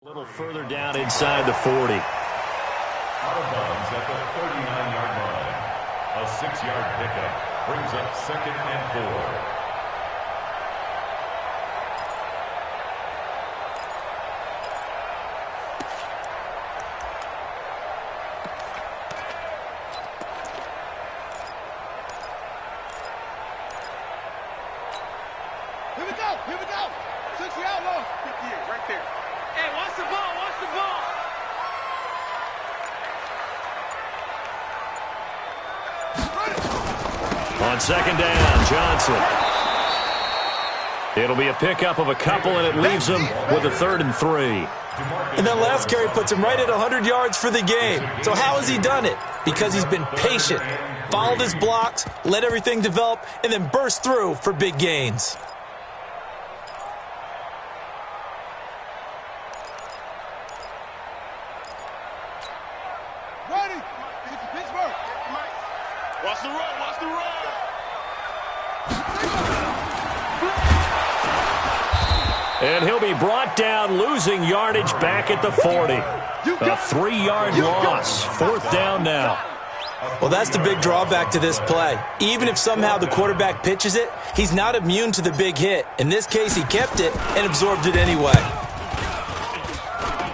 A little further down inside the 40. Out of bounds at the 39-yard line. A 6-yard pickup brings up 2nd and 4. Here we go. 60 out long. 50 years, right there. Hey, watch the ball, watch the ball. On 2nd down, Johnson. It'll be a pickup of a couple, and it leaves him with a 3rd and 3. And that last carry puts him right at 100 yards for the game. So how has he done it? Because he's been patient, followed his blocks, let everything develop, and then burst through for big gains. Watch the run, watch the run. And he'll be brought down, losing yardage back at the 40. A 3-yard loss. 4th down now. Well, that's the big drawback to this play. Even if somehow the quarterback pitches it, he's not immune to the big hit. In this case, he kept it and absorbed it anyway.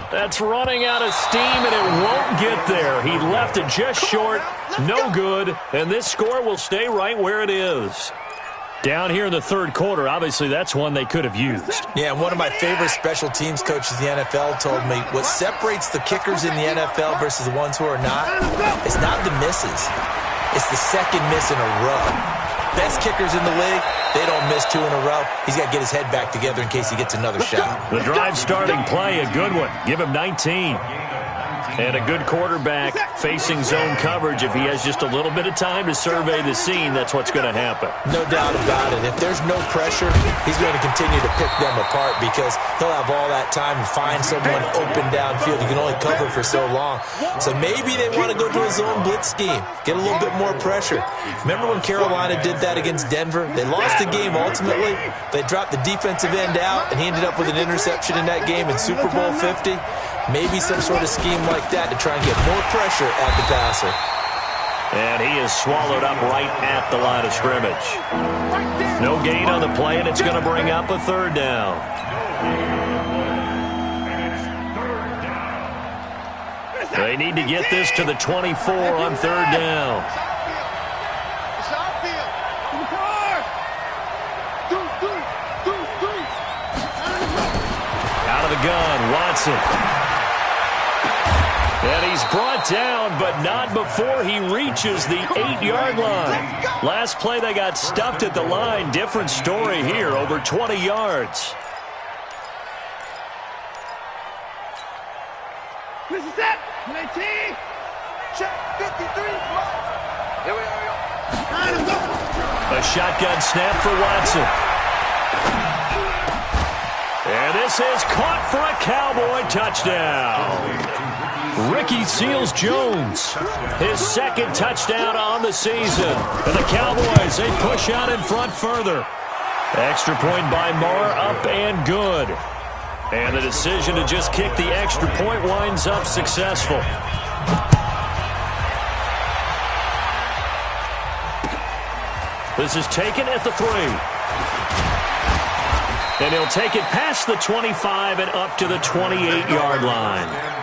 That's running out of steam, and it won't get there. He left it just short, no good, and this score will stay right where it is. Down here in the 3rd quarter, obviously that's one they could have used. Yeah, one of my favorite special teams coaches in the NFL told me what separates the kickers in the NFL versus the ones who are not is not the misses. It's the second miss in a row. Best kickers in the league, they don't miss 2 in a row. He's got to get his head back together in case he gets another shot. The drive starting play, a good one. Give him 19. And a good quarterback facing zone coverage. If he has just a little bit of time to survey the scene, that's what's going to happen. No doubt about it. If there's no pressure, he's going to continue to pick them apart because he'll have all that time to find someone open downfield. You can only cover for so long. So maybe they want to go to a zone blitz scheme, get a little bit more pressure. Remember when Carolina did that against Denver? They lost the game ultimately. They dropped the defensive end out, and he ended up with an interception in that game in Super Bowl 50. Maybe some sort of scheme like that to try and get more pressure at the passer. And he is swallowed up right at the line of scrimmage. No gain on the play, and it's going to bring up a 3rd down. They need to get this to the 24 on 3rd down. Out of the gun, Watson. And he's brought down, but not before he reaches the 8-yard line. Last play, they got stuffed at the line. Different story here, over 20 yards. This is it. 19. Check 53. Here we are. A shotgun snap for Watson. And this is caught for a Cowboy touchdown. Ricky Seals-Jones, his 2nd touchdown on the season. And the Cowboys, they push out in front further. Extra point by Marr, up and good. And the decision to just kick the extra point winds up successful. This is taken at the 3. And he'll take it past the 25 and up to the 28-yard line.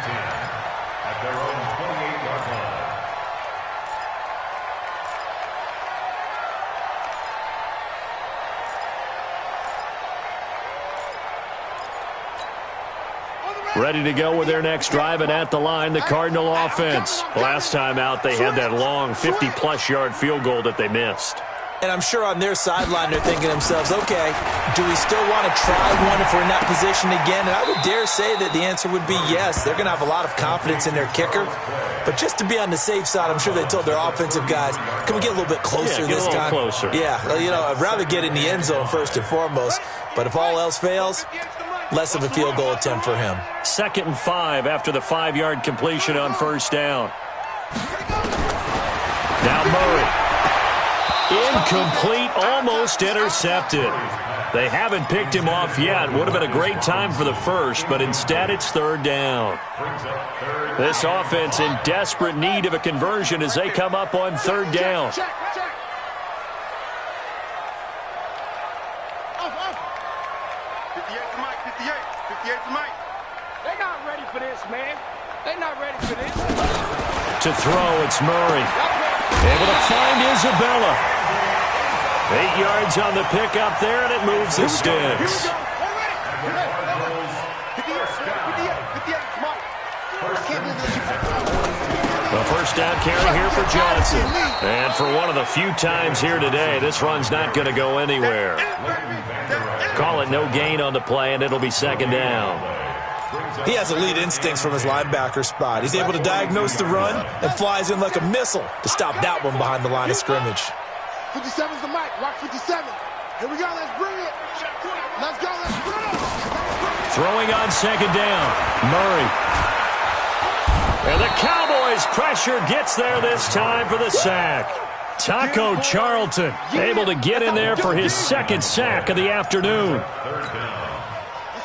Ready to go with their next drive, and at the line, the Cardinal offense. Last time out, they had that long 50-plus yard field goal that they missed. And I'm sure on their sideline they're thinking to themselves, okay, do we still want to try one if we're in that position again? And I would dare say that the answer would be yes. They're going to have a lot of confidence in their kicker. But just to be on the safe side, I'm sure they told their offensive guys, can we get a little bit closer this time? Closer. Yeah, well, you know, I'd rather get in the end zone first and foremost. But if all else fails, less of a field goal attempt for him. 2nd and 5 after the 5-yard completion on 1st down. Now Murray. Incomplete, almost intercepted. They haven't picked him off yet. Would have been a great time for the first, but instead it's third down. This offense in desperate need of a conversion as they come up on third down. Check. 58 to Mike, 58 to Mike. They're not ready for this, man. They're not ready for this. To throw, it's Murray. Able to find Isabella. 8 yards on the pickup there, and it moves the sticks. The first down carry here for Johnson. And for one of the few times here today, this run's not going to go anywhere. Call it no gain on the play, and it'll be second down. He has elite instincts from his linebacker spot. He's able to diagnose the run and flies in like a missile to stop that one behind the line of scrimmage. 57's the mic. Watch 57. Here we go. Let's bring it. Let's go. Let's bring it. Throwing on second down. Murray. And the Cowboys pressure gets there this time for the sack. Taco Charlton able to get in there for his second sack of the afternoon.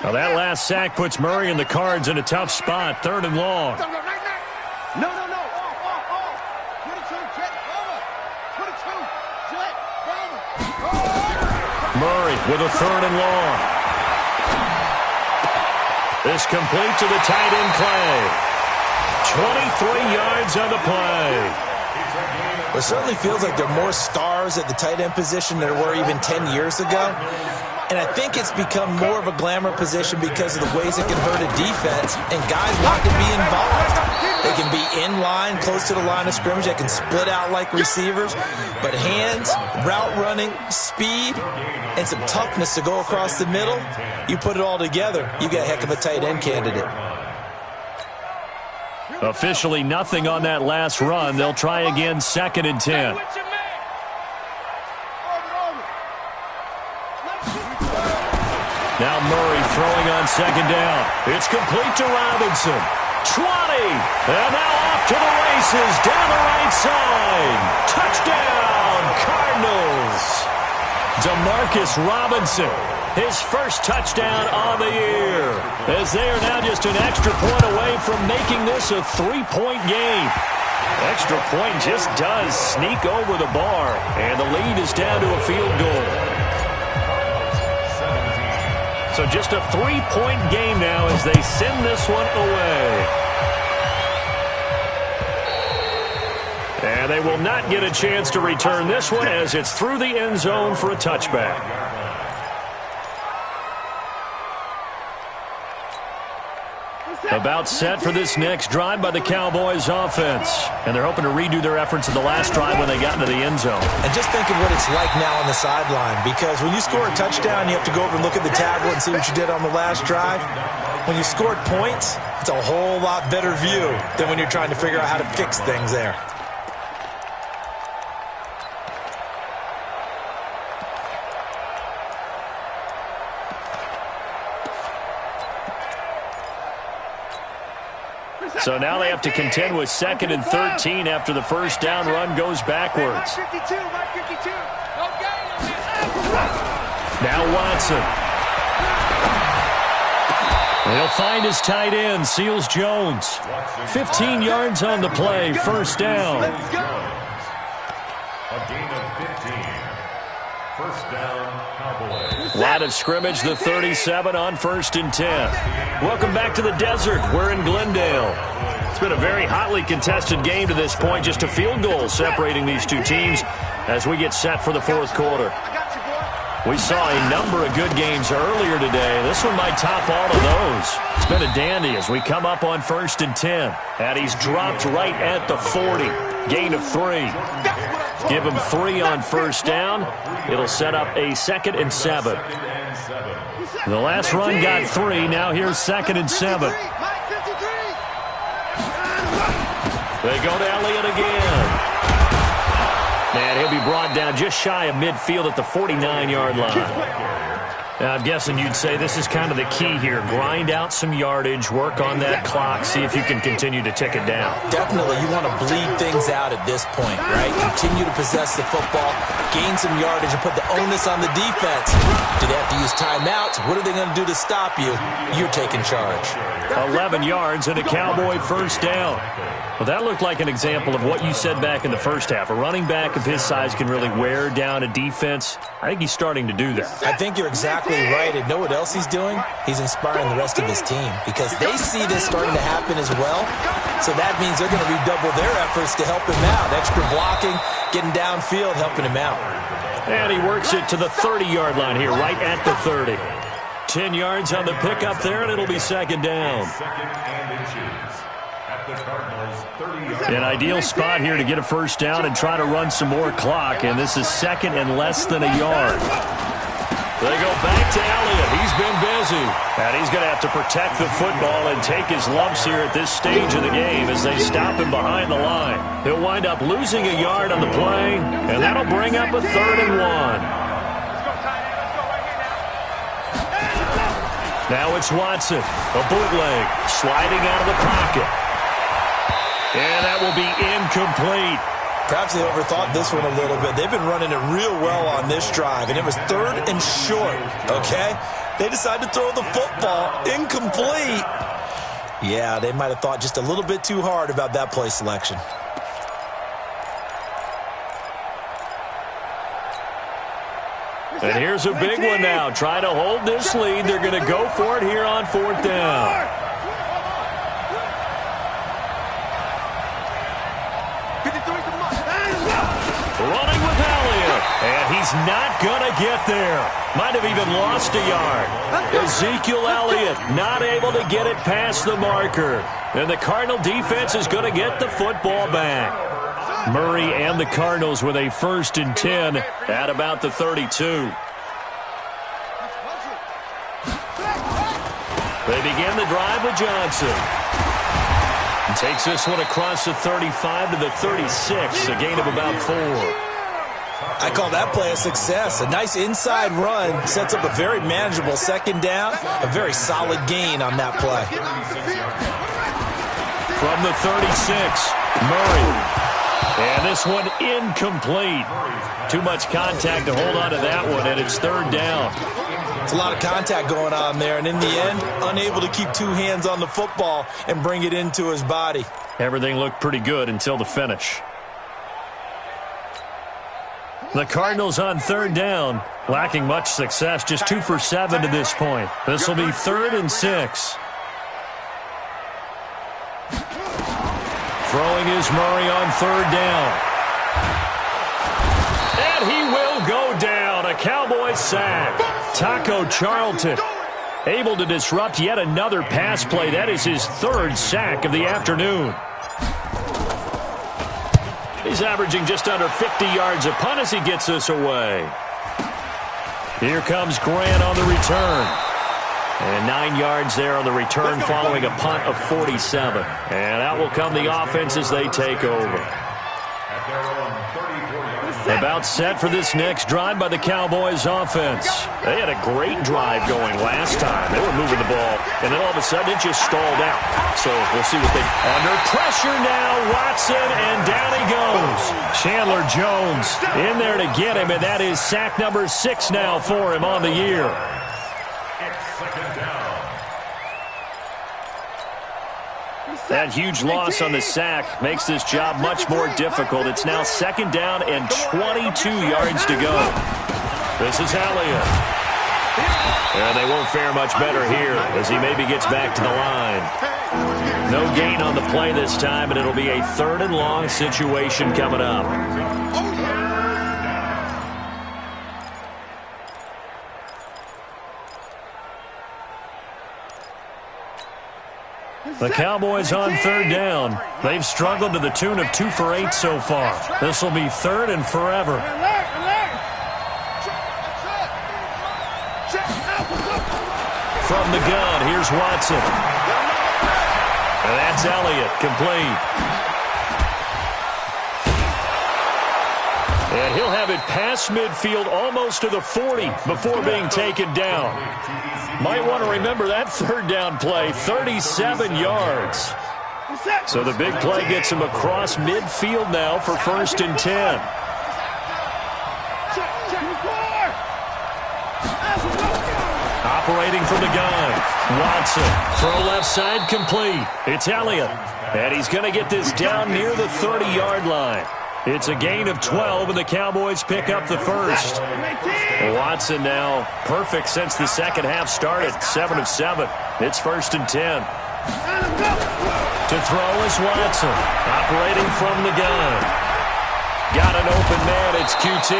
Now that last sack puts Murray and the Cards in a tough spot, third and long. No. 22, jet over. 22, jet over. Murray with a third and long. This complete to the tight end Clay. 23 yards on the play. It certainly feels like there are more stars at the tight end position than there were even 10 years ago. And I think it's become more of a glamour position because of the ways it can hurt a defense, and guys want to be involved. They can be in line, close to the line of scrimmage. They can split out like receivers. But hands, route running, speed, and some toughness to go across the middle, you put it all together, you got a heck of a tight end candidate. Officially nothing on that last run. They'll try again, second and 10. Now Murray throwing on second down. It's complete to Robinson. 20. And now off to the races down the right side. Touchdown, Cardinals. DeMarcus Robinson. His first touchdown on the year. As they are now just an extra point away from making this a 3-point game. Extra point just does sneak over the bar. And the lead is down to a field goal. So just a 3-point game now as they send this one away. And they will not get a chance to return this one as it's through the end zone for a touchback. About set for this next drive by the Cowboys offense. And they're hoping to redo their efforts in the last drive when they got into the end zone. And just think of what it's like now on the sideline. Because when you score a touchdown, you have to go over and look at the tablet and see what you did on the last drive. When you scored points, it's a whole lot better view than when you're trying to figure out how to fix things there. So now they have to contend with second and 13 after the first down run goes backwards. Now Watson. He'll find his tight end, Seals Jones. 15 yards on the play, first down. A gain of 15. First down, Cowboys. Line of scrimmage, the 37 on first and 10. Welcome back to the desert. We're in Glendale. It's been a very hotly contested game to this point. Just a field goal separating these two teams as we get set for the fourth quarter. We saw a number of good games earlier today. This one might top all of those. It's been a dandy as we come up on first and 10. And he's dropped right at the 40. Gain of 3. Give him 3 on first down. It'll set up a second and 7. The last run got 3. Now here's second and 7. They go to Elliott again. And he'll be brought down just shy of midfield at the 49-yard line. Now, I'm guessing you'd say this is kind of the key here. Grind out some yardage, work on that clock, see if you can continue to tick it down. Definitely, you want to bleed things out at this point, right? Continue to possess the football, gain some yardage, and put the onus on the defense. Do they have to use timeouts? What are they going to do to stop you? You're taking charge. 11 yards and a Cowboy first down. Well, that looked like an example of what you said back in the first half. A running back of his size can really wear down a defense. I think he's starting to do that. I think you're exactly right. And know what else he's doing? He's inspiring the rest of his team because they see this starting to happen as well. So that means they're going to redouble their efforts to help him out. Extra blocking, getting downfield, helping him out. And he works it to the 30-yard line here, right at the 30. 10 yards on the pickup there, and it'll be second down. An ideal spot here to get a first down and try to run some more clock, and this is second and less than a yard. They go back to Elliott. He's been busy, and he's going to have to protect the football and take his lumps here at this stage of the game as they stop him behind the line. He'll wind up losing a yard on the play, and that'll bring up a 3rd and 1. Now it's Watson, a bootleg, sliding out of the pocket. And that will be incomplete. Perhaps they overthought this one a little bit. They've been running it real well on this drive, and it was 3rd and short, okay? They decided to throw the football incomplete. Yeah, they might have thought just a little bit too hard about that play selection. And here's a big one now. Trying to hold this lead. They're going to go for it here on 4th down. Running with Elliott. And he's not going to get there. Might have even lost a yard. Ezekiel Elliott not able to get it past the marker. And the Cardinal defense is going to get the football back. Murray and the Cardinals with a 1st and 10 at about the 32. They begin the drive with Johnson. And takes this one across the 35 to the 36, a gain of about 4. I call that play a success. A nice inside run sets up a very manageable 2nd down, a very solid gain on that play. From the 36, Murray. And this one incomplete. Too much contact to hold on to that one, and it's 3rd down. It's a lot of contact going on there, and in the end, unable to keep 2 hands on the football and bring it into his body. Everything looked pretty good until the finish. The Cardinals on 3rd down, lacking much success, just 2 for 7 to this point. This will be 3rd and 6. Throwing is Murray on 3rd down. And he will go down. A Cowboy sack. Taco Charlton able to disrupt yet another pass play. That is his 3rd sack of the afternoon. He's averaging just under 50 yards a punt as he gets this away. Here comes Grant on the return. And 9 yards there on the return following a punt of 47. And out will come the offense as they take over. About set for this next drive by the Cowboys offense. They had a great drive going last time. They were moving the ball, and then all of a sudden it just stalled out. So we'll see what they... Under pressure now, Watson, and down he goes. Chandler Jones in there to get him, and that is sack number 6 now for him on the year. That huge loss on the sack makes this job much more difficult. It's now 2nd down and 22 yards to go. This is Elliott. And they won't fare much better here as he maybe gets back to the line. No gain on the play this time, and it'll be a 3rd and long situation coming up. The Cowboys on 3rd down. They've struggled to the tune of 2 for 8 so far. This will be 3rd and forever. From the gun, here's Watson. And that's Elliott, complete. And he'll have it past midfield almost to the 40 before being taken down. Might want to remember that third down play, 37 yards. So the big play gets him across midfield now for 1st and 10. Operating from the gun, Watson. Throw left side complete. It's Elliott. And he's going to get this down near the 30-yard line. It's a gain of 12, and the Cowboys pick up the first. Watson now perfect since the second half started, 7 of 7. It's 1st and 10. To throw is Watson, operating from the gun. Got an open man, it's QT.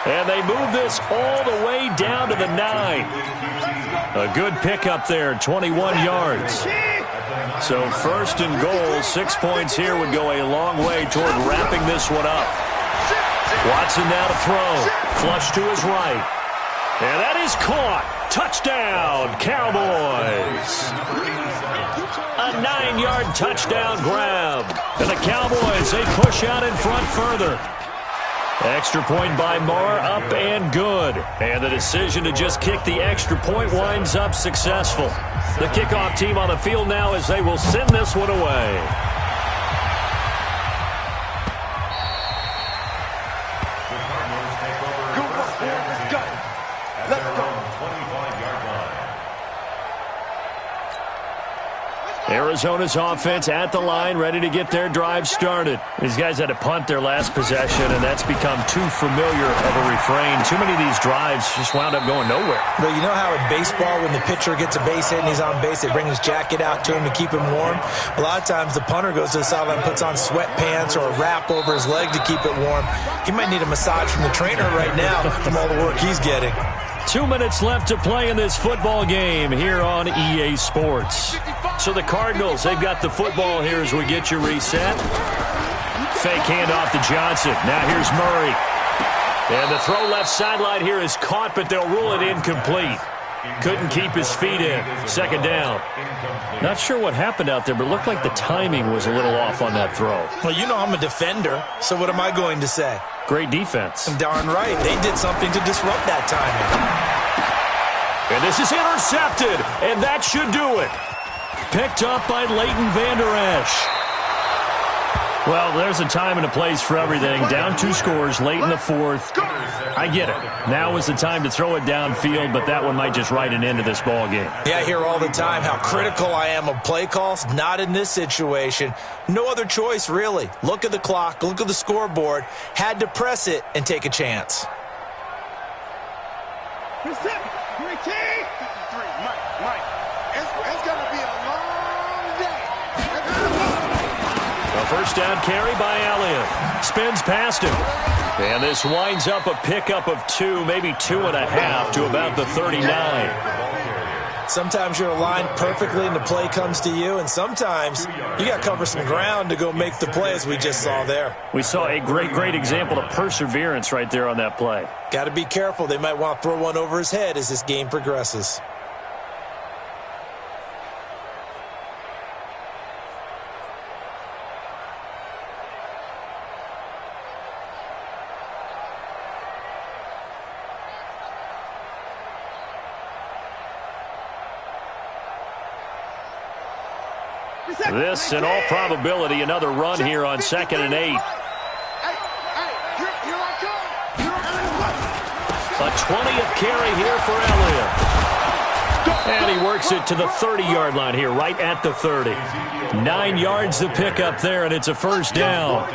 And they move this all the way down to the 9. A good pickup there, 21 yards. So 1st and goal, 6 points here would go a long way toward wrapping this one up. Watson now to throw. Flush to his right. And that is caught. Touchdown, Cowboys. A 9-yard touchdown grab. And the Cowboys, they push out in front further. Extra point by Marr, up and good. And the decision to just kick the extra point winds up successful. The kickoff team on the field now as they will send this one away. Arizona's offense at the line, ready to get their drive started. These guys had to punt their last possession, and that's become too familiar of a refrain. Too many of these drives just wound up going nowhere. But you know how in baseball, when the pitcher gets a base hit and he's on base, they bring his jacket out to him to keep him warm? A lot of times the punter goes to the sideline, puts on sweatpants or a wrap over his leg to keep it warm. He might need a massage from the trainer right now from all the work he's getting. 2 minutes left to play in this football game here on EA Sports. So the Cardinals, they've got the football here as we get you reset. Fake handoff to Johnson. Now here's Murray. And the throw left sideline here is caught, but they'll rule it incomplete. Couldn't keep his feet in. 2nd down. Not sure what happened out there, but it looked like the timing was a little off on that throw. Well, you know I'm a defender, so what am I going to say? Great defense. Darn right. They did something to disrupt that timing. And this is intercepted, and that should do it. Picked up by Leighton Vander Esch. Well, there's a time and a place for everything. Down 2 scores late in the 4th. I get it. Now is the time to throw it downfield, but that one might just write an end to this ball game. Yeah, I hear all the time how critical I am of play calls. Not in this situation. No other choice, really. Look at the clock. Look at the scoreboard. Had to press it and take a chance. First down carry by Elliott. Spins past him. And this winds up a pickup of 2, maybe 2.5 to about the 39. Sometimes you're aligned perfectly and the play comes to you, and sometimes you got to cover some ground to go make the play, as we just saw there. We saw a great example of perseverance right there on that play. Got to be careful. They might want to throw one over his head as this game progresses. This, in all probability, another run here on 2nd and 8. A 20th carry here for Elliott. And he works it to the 30-yard line here, right at the 30. 9 yards to pick up there, and it's a first down.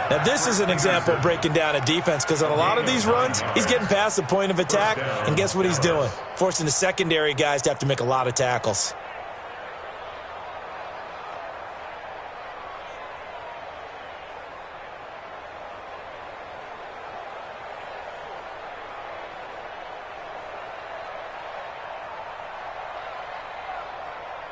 Now, this is an example of breaking down a defense, because on a lot of these runs, he's getting past the point of attack, and guess what he's doing? Forcing the secondary guys to have to make a lot of tackles.